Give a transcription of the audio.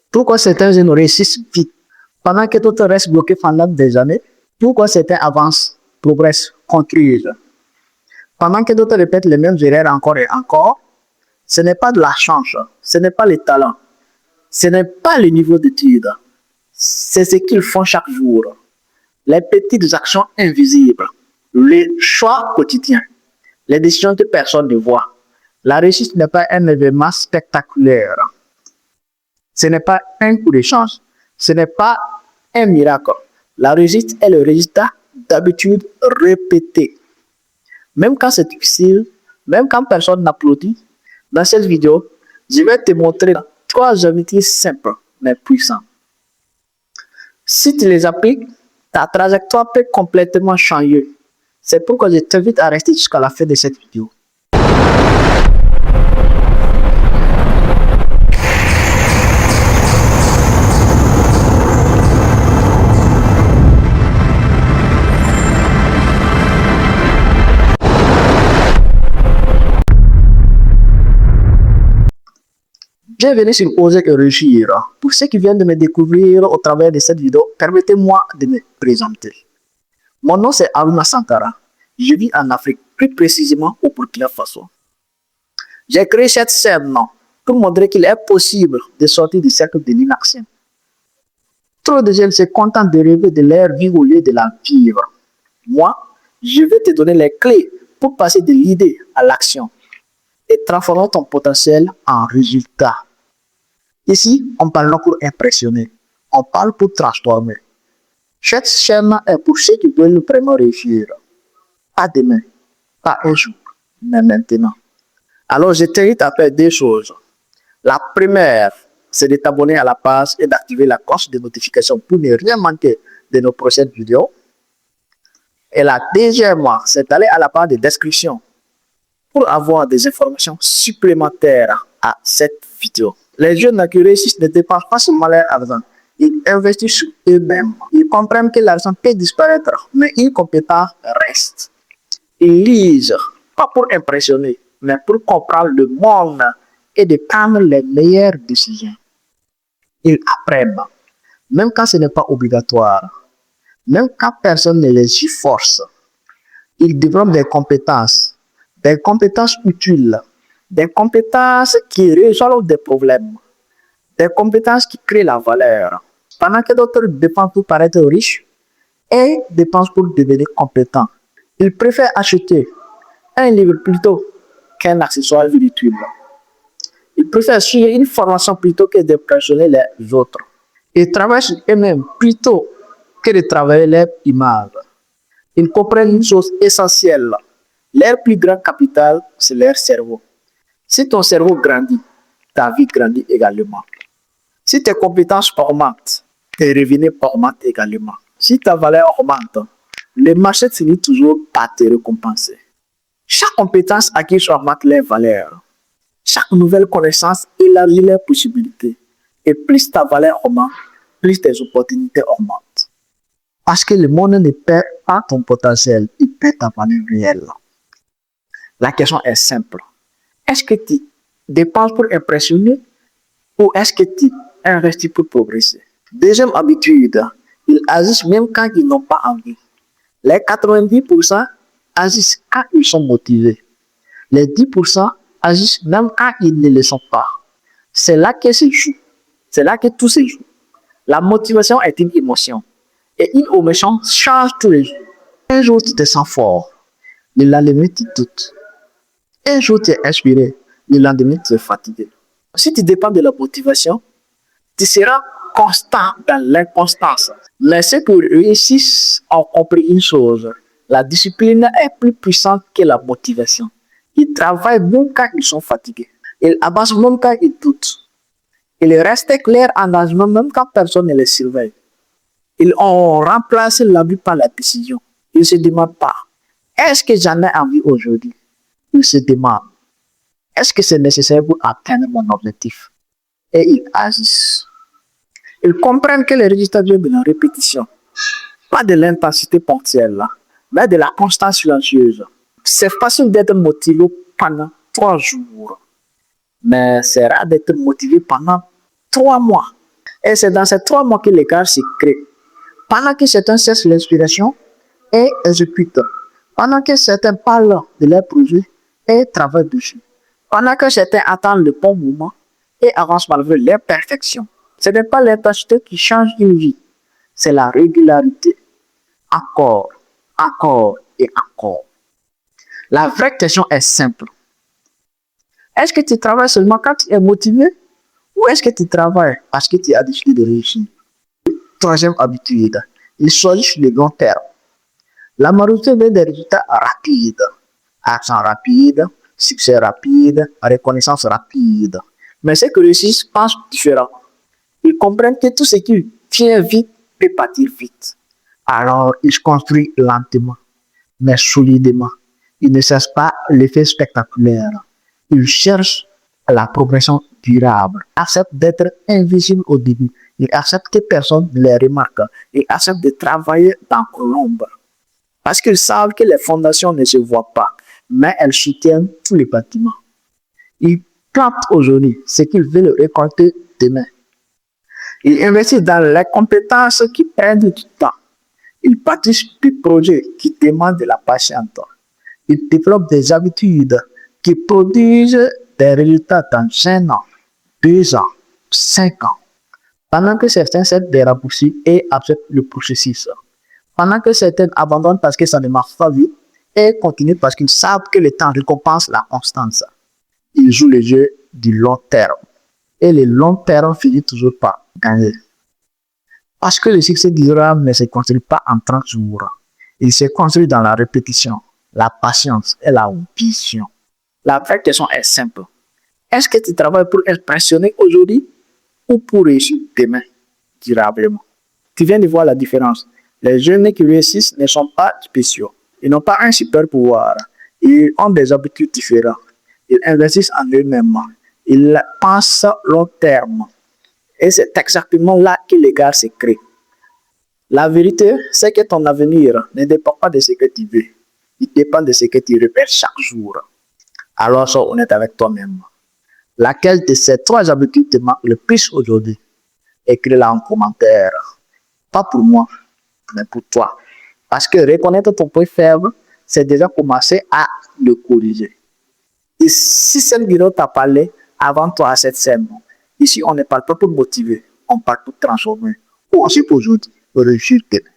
Pourquoi certains jeunes réussissent vite pendant que d'autres restent bloqués pendant des années? Pourquoi certains avancent, progressent, construisent pendant que d'autres répètent les mêmes erreurs encore et encore? Ce n'est pas de la chance, ce n'est pas le talent, ce n'est pas le niveau d'études, c'est ce qu'ils font chaque jour. Les petites actions invisibles, les choix quotidiens, les décisions que personne ne voit. La réussite n'est pas un événement spectaculaire. Ce n'est pas un coup de chance. Ce n'est pas un miracle. La réussite est le résultat d'habitudes répétées. Même quand c'est difficile, même quand personne n'applaudit, dans cette vidéo, je vais te montrer 3 habitudes simples mais puissantes. Si tu les appliques, ta trajectoire peut complètement changer. C'est pourquoi je t'invite à rester jusqu'à la fin de cette vidéo. Bienvenue sur Oser et Réussir. Pour ceux qui viennent de me découvrir au travers de cette vidéo, permettez-moi de me présenter. Mon nom c'est Aruna Sankara. Je vis en Afrique, plus précisément au Burkina Faso. J'ai créé cette chaîne pour montrer qu'il est possible de sortir du cercle de l'inaction. Trop de jeunes se contentent de rêver de leur vie au lieu de la vivre. Moi, je vais te donner les clés pour passer de l'idée à l'action et transformer ton potentiel en résultat. Ici, on parle non pour impressionner, on parle pour transformer. Cette chaîne est pour ceux qui veulent vraiment réussir. Pas demain, pas un jour, mais maintenant. Alors, je t'invite à faire 2 choses. La première, c'est de t'abonner à la page et d'activer la cloche de notification pour ne rien manquer de nos prochaines vidéos. Et la deuxième, c'est d'aller à la page de description pour avoir des informations supplémentaires à cette vidéo. Les jeunes qui réussissent ne dépensent pas seulement leur argent, ils investissent sur eux-mêmes. Ils comprennent que l'argent peut disparaître, mais une compétence reste. Ils lisent, pas pour impressionner, mais pour comprendre le monde et de prendre les meilleures décisions. Ils apprennent, même quand ce n'est pas obligatoire, même quand personne ne les y force. Ils développent des compétences utiles, des compétences qui résolvent des problèmes, des compétences qui créent la valeur. Pendant que d'autres dépensent pour paraître riches et dépensent pour devenir compétents, ils préfèrent acheter un livre plutôt qu'un accessoire virtuel. Ils préfèrent suivre une formation plutôt que d'impressionner les autres. Ils travaillent sur eux-mêmes plutôt que de travailler leur image. Ils comprennent une chose essentielle. Leur plus grand capital, c'est leur cerveau. Si ton cerveau grandit, ta vie grandit également. Si tes compétences augmentent, tes revenus augmentent également. Si ta valeur augmente, le marché finit toujours par te récompenser. Chaque compétence acquise augmente les valeurs. Chaque nouvelle connaissance élargit les possibilités. Et plus ta valeur augmente, plus tes opportunités augmentent. Parce que le monde ne perd pas ton potentiel, il perd ta valeur réelle. La question est simple. Est-ce que tu dépenses pour impressionner ou est-ce que tu investis pour progresser? Deuxième habitude, ils agissent même quand ils n'ont pas envie. Les 90% agissent quand ils sont motivés. Les 10% agissent même quand ils ne le sont pas. C'est là que se joue. C'est là que tout se joue. La motivation est une émotion. Et une émotion change tous les jours. Un jour, tu te sens fort. Le lendemain, tu doutes. Un jour, tu es inspiré. Le lendemain, tu es fatigué. Si tu dépends de la motivation, tu seras constant dans l'inconstance. Mais ceux qui réussissent ont compris une chose. La discipline est plus puissante que la motivation. Ils travaillent même quand ils sont fatigués. Ils avancent même quand ils doutent. Ils restent clairs en engagement même quand personne ne les surveille. Ils ont remplacé l'abus par la décision. Ils ne se demandent pas, est-ce que j'en ai envie aujourd'hui? Ils se demandent, est-ce que c'est nécessaire pour atteindre mon objectif? Et ils agissent. Ils comprennent que les résultats viennent de la répétition, pas de l'intensité ponctuelle, mais de la constance silencieuse. C'est facile d'être motivé pendant 3 jours, mais c'est rare d'être motivé pendant 3 mois. Et c'est dans ces 3 mois que l'écart se crée. Pendant que certains cessent l'inspiration et exécutent. Pendant que certains parlent de leur projet et travaillent dessus. Pendant que certains attendent le bon moment et avancent malgré l'imperfection. Ce n'est pas l'intensité qui change une vie, c'est la régularité. Encore, encore et encore. La vraie question est simple. Est-ce que tu travailles seulement quand tu es motivé ou est-ce que tu travailles parce que tu as décidé de réussir? Troisième habitude, il choisit le long terme. La majorité veut des résultats rapides. Argent rapide, succès rapide, reconnaissance rapide. Mais ceux qui réussissent pensent différent. Ils comprennent que tout ce qui vient vite peut partir vite. Alors, ils construisent lentement, mais solidement. Ils ne cherchent pas l'effet spectaculaire. Ils cherchent la progression durable. Ils acceptent d'être invisibles au début. Ils acceptent que personne ne les remarque. Ils acceptent de travailler dans l'ombre. Parce qu'ils savent que les fondations ne se voient pas, mais elles soutiennent tous les bâtiments. Ils plantent aujourd'hui ce qu'ils veulent récolter demain. Ils investissent dans les compétences qui prennent du temps. Ils participent aux projets qui demandent de la patience. Ils développent des habitudes qui produisent des résultats dans 1 an, 2 ans, 5 ans. Pendant que certains cessent des raccourcis et acceptent le processus. Pendant que certains abandonnent parce que ça ne marche pas vite et continuent parce qu'ils savent que le temps récompense la constance. Ils jouent le jeu du long terme. Et le long terme finit toujours par gagner. Parce que le succès durable ne se construit pas en 30 jours. Il se construit dans la répétition, la patience et la vision. La vraie question est simple. Est-ce que tu travailles pour impressionner aujourd'hui ou pour réussir demain durablement? Tu viens de voir la différence. Les jeunes qui réussissent ne sont pas spéciaux. Ils n'ont pas un super pouvoir. Ils ont des habitudes différentes. Ils investissent en eux-mêmes. Ils pensent long terme. Et c'est exactement là que l'écart se crée. La vérité, c'est que ton avenir ne dépend pas de ce que tu veux. Il dépend de ce que tu répètes chaque jour. Alors sois honnête avec toi-même. Laquelle de ces 3 habitudes te manque le plus aujourd'hui? Écris-la en commentaire. Pas pour moi, mais pour toi. Parce que reconnaître ton point faible, c'est déjà commencer à le corriger. Et si cette vidéo t'a parlé, avant toi à cette scène, ici on ne parle pas pour motiver, on parle pour transformer. Ou aussi pour aujourd'hui, réussir demain.